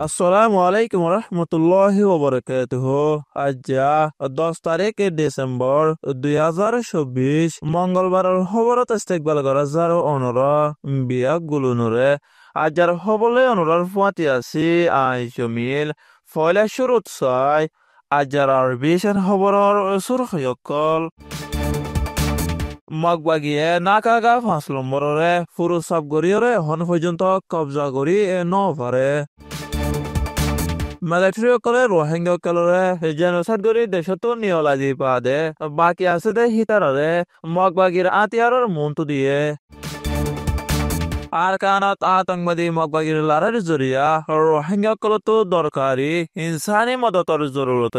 আসসালামু আলাইকুম রহমতুল্লাহি ওবরাকাতুহ। আজ 10 তারিখ ডিসেম্বর 2024 মঙ্গলবারের খবরত ইস্তেকবাল করা যার অনরা বিয়া গুলুনুরে আজার হবলে অনরার ফুয়াতি আছি জমিল ফয়লা শুরুত ছয় আজার বিশের খবরের সুরখয়কল মগবাগিয়ে নাকাগা 5 নম্বরে ফুরু সাব গরিয়রে হন পর্যন্ত কবজা করি ন পারে মিলিটারিসকলে ৰোহিংগাসকলৰে জেনোচাইড কৰি দেশতো নিয়লাজি পাদে বাকী আছে দে হিতাৰৰে মগবাগীৰ আতিয়াৰৰ মনটো দিয়ে আর কানাত আতঙ্কবাদী মগবাগীর লড়াইয়ের জরিয়া রোহিঙ্গাসকলতো দরকারি ইনসানি মদতর জরুরত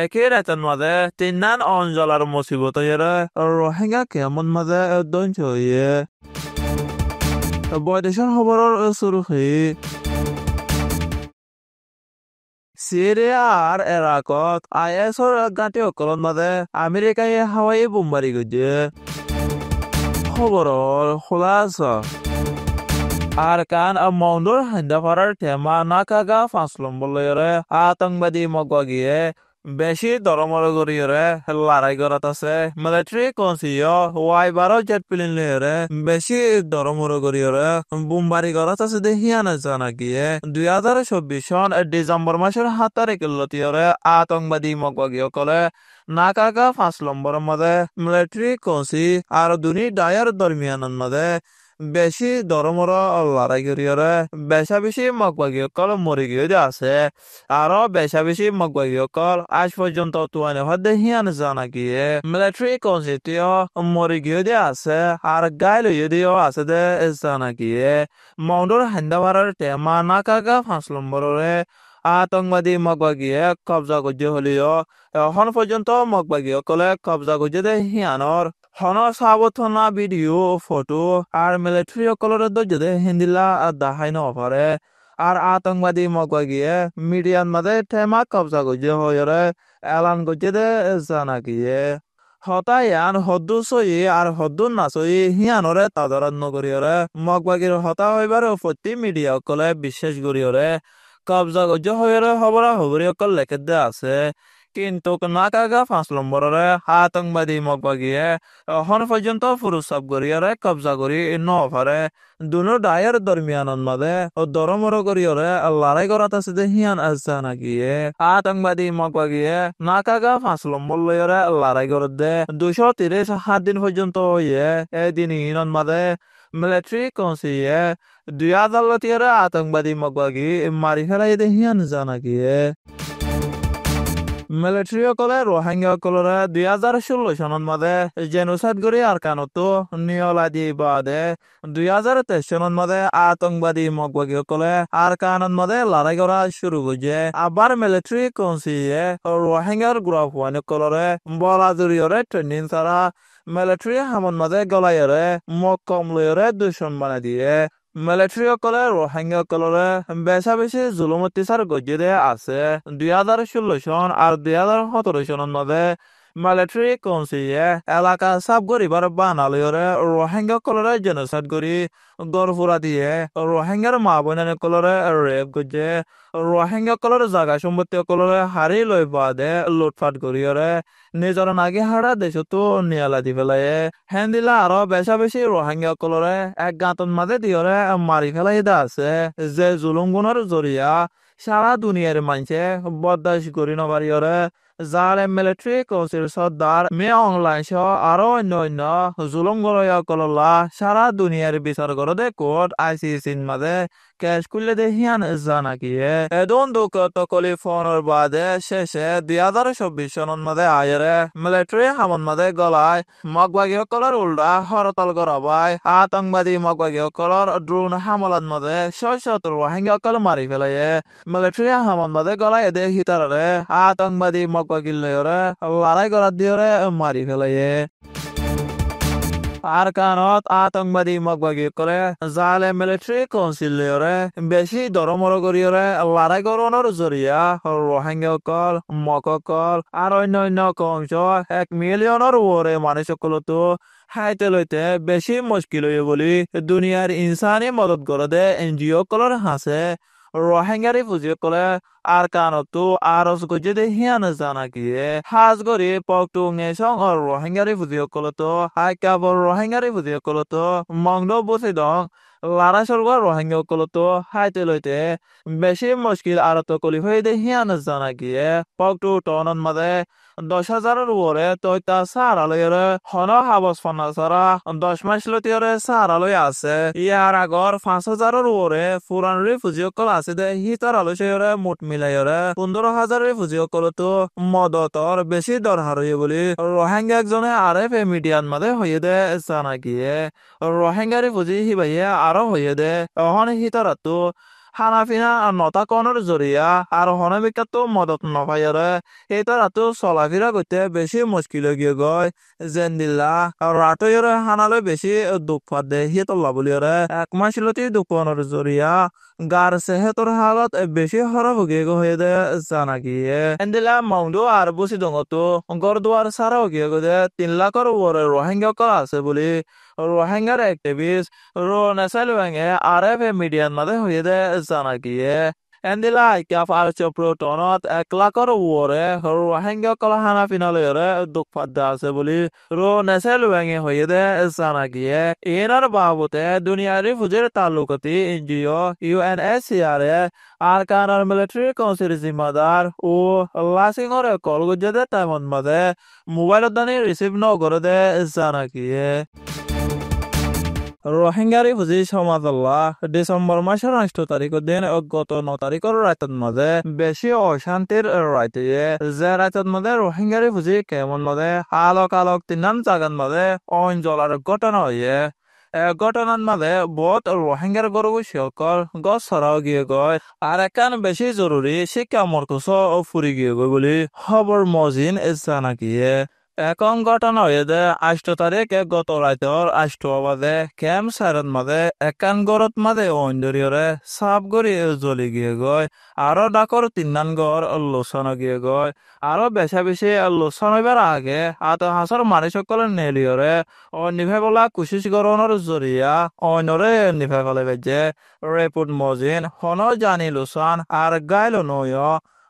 একই রাতের মাঝে তিনান অঞ্চলের মুসিবত রোহিঙ্গা কেমন মাঝে দঞ্চ হয়ে বৈদেশিক খবরের সুরুখি সিরিয়া আর ইরাকত আইএসর ঘাঁটিসকলৰ মাজে আমেৰিকাই হাৱাই বোমবাৰী কৰিছে খবৰৰ খোলাসা আর কান মৌন্দর হান্দাফারার টেমা নাকাগা 5 নম্বরে আতঙ্কবাদী মগবাগিয়ে বেশি দরমরগরিয়রে লড়াই করাত আছে মিলিটারি কনসিও ওয়াই 12 জেট প্লেন লয়রে বেশি দরমরগরিয়রে বোমবারি করাত আছে দেহিয়ানা জানা গিয়ে 2024 সন ডিসেম্বর মাসের 7 তারিখ লতিয়রে আতঙ্কবাদী মগবাগিয়কলে নাকাগা 5 নম্বরের মাঝে মিলিটারি কনসি আর দুনি ডায়ার দরমিয়ানের মাঝে বেশি দরমর লড়াই করিয়রে বেশা বেশি মগবাগিয়কল মরে গিয়ে আছে আরো বেশা বেশি মগবাগিয়কল আজ পর্যন্ত তুয়ানে হদে হিয়ান জানা গিয়ে মিলিটারি কনসিটিও মরে গিয়ে আছে আর গাইল দিও আছে দে জানা গিয়ে মাউন্ডর হান্দাবারের টেমা নাকাগা 5 নম্বরে আতঙ্কবাদী মগবাগিয়ে কবজা করছে হলিও এখন পর্যন্ত মগবাগিয়কলে কবজা করছে দে হিয়ানর হন সাবথনা ভিডিও ফটো আর মিলিটারি সকলের দর্জে হিন্দিলা দেখাই নপারে আর আতঙ্কবাদী মগবাগিয়ে মিডিয়ার মাঝে টেমা কবজা করছে হয়ে এলান করছে দে জানা গিয়ে হতায়ান হদ্দু সই আর হদ্দু নাচই হিয়ানরে তাদরাত নগরীয়রে মগবাগির হতা হইবার প্রতি মিডিয়া সকলে বিশ্বাস করিয়রে কবজা করছে হয়ে খবরা খবরি সকল লেখে দে আছে কিন্তু নাকাগা 5 নম্বরে আতঙ্কবাদী মগবাগিয়ে এখন পর্যন্ত ফুরুসাব গরিয়রে কবজা করি নপারে দুনো ডায়ের দরমিয়ানের মাঝে দরমর গরিয়রে লড়াই করাত আছে যে হিয়ান আছে নাকিয়ে আতঙ্কবাদী মগবাগিয়ে নাকাগা 5 নম্বর লয়রে লড়াই করে দে 237 দিন পর্যন্ত হয়ে এদিন ইনন মাঝে মিলিটারি কনসিয়ে 2000 লতিয়রে আতঙ্কবাদী মগবাগি মারি ফেলাই দে হিয়ান জানা গিয়ে মিলিটারি সকলে রোহিঙ্গাসকলরে 2016 সনের মাঝে জেনোসাইড করে আর কানতো নিয়লাদি বাদে 2023 সনের মাঝে আতঙ্কবাদী মগবাগীসকলে আর কানত মাঝে লড়াই করা শুরু করছে আবার মিলিটারি কনসিয়ে রোহিঙ্গার গ্রুপ ওয়ানসকলরে বলা জড়িয়রে ট্রেনিং ছাড়া মিলিটারি হামন মাঝে গলাইরে মগ কম লয়রে দুশন বানাই দিয়ে মিলিটারি সকলে রোহিঙ্গাসকলরে বেশা বেশি জুলুম অত্যাচার গজিয়ে আছে 2016 সন আর 2017 সনের মাঝে মিলিটারি কনসিয়ে এলাকা সাফ করিবার বানালয়রে রোহিঙ্গাসকলরে জেনোসাইড করি গড়ফুরা দিয়ে রোহিঙ্গার মা বোনসকলরে রেপ করছে রোহিঙ্গাসকলর জাগা সম্পত্তি সকলরে হারি লই বাদে লুটফাট করিয়রে নিজর নাগি হারা দেশতো নিয়ালা দি ফেলায় হেন্দিলা আরো বেশা বেশি রোহিঙ্গাসকলরে এক গাঁতন মাঝে দিয়রে মারি ফেলাই দা আছে যে জুলুম গুণর জরিয়া সারা দুনিয়ার মানুষে বরদাস্ত করি নবারিয়রে যার মিলিটারি কৌশল সর্দার মে অনলাইন সহ আরো অন্য জুলুম গরয়া কললা সারা দুনিয়ার বিচার করদে কোর্ট আইসিসির মাঝে ক্যাশ খুললে দে হিয়ান জানা গিয়ে এদন দুঃখ তকলি ফোনের বাদে শেষে 2024 সনের মাঝে আয়রে মিলিটারি হামন মাঝে গলায় মগবাগী সকলের উল্টা হরতাল করাবাই আতঙ্কবাদী মগবাগী সকলের ড্রোন হামলার মাঝে শত রোহিঙ্গা সকল মারি ফেলায় মিলিটারি হামন মাঝে গলায় এদে হিতারে আতঙ্কবাদী মগবাগীলরে লড়াই করার দিয়রে মারি ফেলায় আর কানত আতঙ্কবাদী মগবাগী করে জালে মিলিটারি কনসিলরে বেশি দরমর করিয়রে লড়াই করণের জরিয়া রোহিঙ্গাসকল মকসকল আর অন্য কংস 1 মিলিয়নের ওরে মানুষ সকলতো হাইতে লইতে বেশি মুশকিল হয়ে বলি দুনিয়ার ইনসানি মদত করে দে এনজিও কলর হাসে রোহিঙ্গারি ফুজি কলে আর কানতো আরজ গজে দে হিয়ান জানা গিয়ে হাজ গরি পকটু নেসং আর রোহিঙ্গারি ফুজি কলতো হাই কাবর রোহিঙ্গারি ফুজি কলতো মংলো বসে দং লারা সরগ রোহিঙ্গা কলতো হাইতে লইতে বেশি মুশকিল আর তো কলি হয়ে দে হিয়ান জানা গিয়ে পকটু টনন মাদে 10,000-এর উপরে তৈতা সারালয়ের হন হাবস ফনা সারা 10 মাস লতিয়রে সারালয় আছে ইয়ার আগর 5,000-এর উপরে ফুরান রিফুজিসকল আছে দে হিতার আলোচয়রে মোট মিলাইয়রে 15,000 রিফুজিসকল তো মদতর বেশি দরকার হয়ে বলি রোহিঙ্গা একজনে আরএফ মিডিয়ান মাদে হয়ে দে জানা গিয়ে রোহিঙ্গা রিফুজি হিবাইয়ে আরো হয়ে দে অহন হিতারাতো হানাফিনা নতা কনের জরিয়া আর হনবিকাত মদত নপাইরে এইতারাতো চলাফিরা করতে বেশি মুশকিল গিয়ে গয় জেন্দিল্লা রাতইরে হানালে বেশি দুঃখ পাদে হিতল্লা বলিরে এক মাসিলতি দুপনের জরিয়া গার সেহেতর হালত বেশি হরফ গিয়ে হয়ে দে জানা গিয়ে এন্দিলা মাউন্ডো আর বসি দঙতো গরদুয়ার সারাও গিয়ে গদে 3 লাখের উপরে রোহিঙ্গা কল আছে বলি রোহিঙ্গার অ্যাক্টিভিস্ট রো নেসালুয়াঙ্গে আরএফ মিডিয়ান মাদে হয়ে দে জানা গিয়ে এন্দিলা কাফ আর চপ্রটনত 1 লাখের উপরে রোহিঙ্গা কল হানা ফিনালেরে দুঃখ পাদ্দা আছে বলি রো নেসালুয়াঙ্গে হয়ে দে জানা গিয়ে এনার বাবতে দুনিয়ারি ফুজের তালুকতি এনজিও ইউএনএসসিআর আর কানার মিলিটারি কাউন্সিল জিম্মাদার ও লাসিংরে কল গজে টাইমন মাদে মোবাইল দানি রিসিভ নগরে দে জানা গিয়ে রোহিঙ্গারি ফুজি সমাজল্লাহ ডিসেম্বর মাসের 8 তারিখের দিন গত 9 তারিখের রাতের মাঝে বেশি অশান্তির রাইতে যে রাতের মাঝে রোহিঙ্গারি ফুজি কেমন মাঝে আলোক আলোক 3 জাগান মাঝে অঞ্চলের ঘটনা হয়ে ঘটনার মাঝে বহুত রোহিঙ্গার গরু সকল গছ ছড়াও গিয়ে গয় আর একান বেশি জরুরি শিক্ষা মরকজ ফুরি গিয়ে গই বলি খবর মজিন জানা গিয়ে এখন ঘটনা হয়ে দে 8 তারিখ গত রাতের 8 বাজে ক্যাম্প সাইরন মাঝে একান গরত মাঝে অঞ্জরিয়রে সাপ গড়ি জ্বলি গিয়ে গয় আরো ডাকর 3 ঘর লোসন গিয়ে গয় আরো বেশা বেশি লোসন হইবার আগে আত হাসর মানুষ সকলে নেলিয়রে ও নিভে বলা কুশিস গরনের জরিয়া অন্যরে নিভে ফেলে বেজে রেপুট মজিন হন জানি লোসান আর গাইল নয়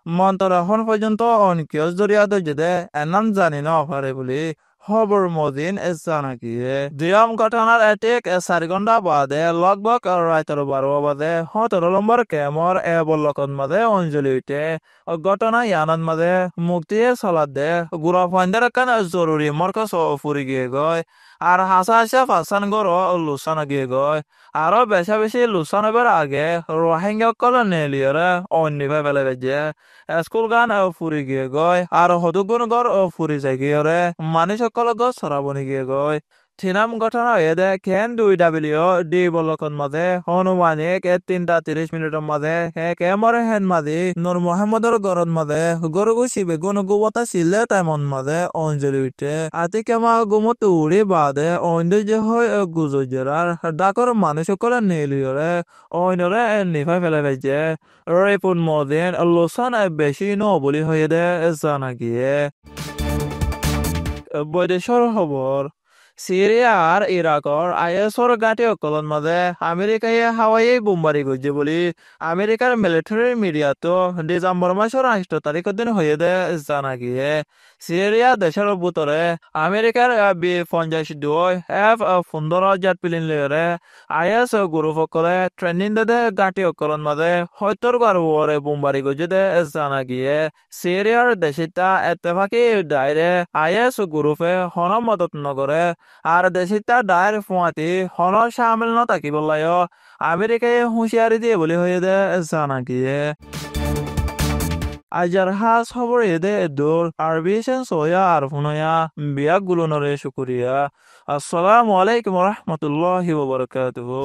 মন্তর এখন পর্যন্ত অনকিয়স জরিয়াতে যেতে এনাম জানি না পারে বলি খবর মদিন জানা গিয়ে দিয়ম ঘটনার এটিক 4 ঘন্টা বাদে লগভগ রাতের 12 বাজে 17 নম্বর কেমর বল্লকন মাঝে অঞ্জলি উঠে ঘটনা ইয়ানন মাঝে মুক্তি চলাত দে গুড়া ফান্ডার কান জরুরি মরকজ ফুরি গিয়ে গয় আর হাসা হাসা ফাঁসান গর লুসান গিয়ে গয় আরো বেশা বেশি লুসান হবার আগে রোহিঙ্গা কল নেলিয়রে অন্যভাবে ফেলে বেজে স্কুল গান ফুরি গিয়ে গয় আর হদুগুন গর ফুরি যাই গিয়ে মানুষ সকল গছ সরাবনি গিয়ে গয় থিনাম ঘটনা হয়ে দে কেন 2W ডি বলকন মাঝে হনুমানিক 3:30 মাঝে কেমর হেন মাঝে নূর মোহাম্মদর গরত মাঝে গরু গুছি বেগুন গুবতা সিলে টাইমন মাঝে অঞ্জলি উঠে আতি কেমা গুমত উড়ি বাদে অঞ্জ যে হয় গুজরার ডাকর মানুষ সকলে নেলিয়রে অন্যরে নিফাই ফেলে বেজে রেপুন মদিন লোসান বেশি ন বলি হয়ে দে জানা গিয়ে বৈদেশর খবর সিরিয়া আর ইরাকর আইএসর গাঁটি অকলন মাঝে আমেরিকায় হাওয়াই বোমবারি গজে বলি আমেরিকার মিলিটারি মিডিয়াতো ডিসেম্বর মাসের 8 তারিখের দিন হয়ে দে জানা গিয়ে সিরিয়া দেশের ভিতরে আমেরিকার B-52 F-15 জেট প্লেন লয়রে আইএস গ্রুপ সকলে ট্রেনিং দে গাঁটি অকলন মাঝে 70 বার ওরে বোমবারি গজে দে জানা গিয়ে সিরিয়ার দেশিতা এতফাকি ডাইরে আইএস গ্রুপে হন মদত নগরে আর দেশিতা ডায়ের ফুয়াতি হন সামিল ন থাকিব আমেরিকায় হুঁশিয়ারি দিয়ে বলি হয়ে দে জানা গিয়ে আজার হাস খবর এদে দূর আরবি সেন সোয়া আর ফুনয়া বিয়া গুলো নরে শুকুরিয়া আসসালামু আলাইকুম রহমতুল্লাহি ওয়া বারাকাতুহু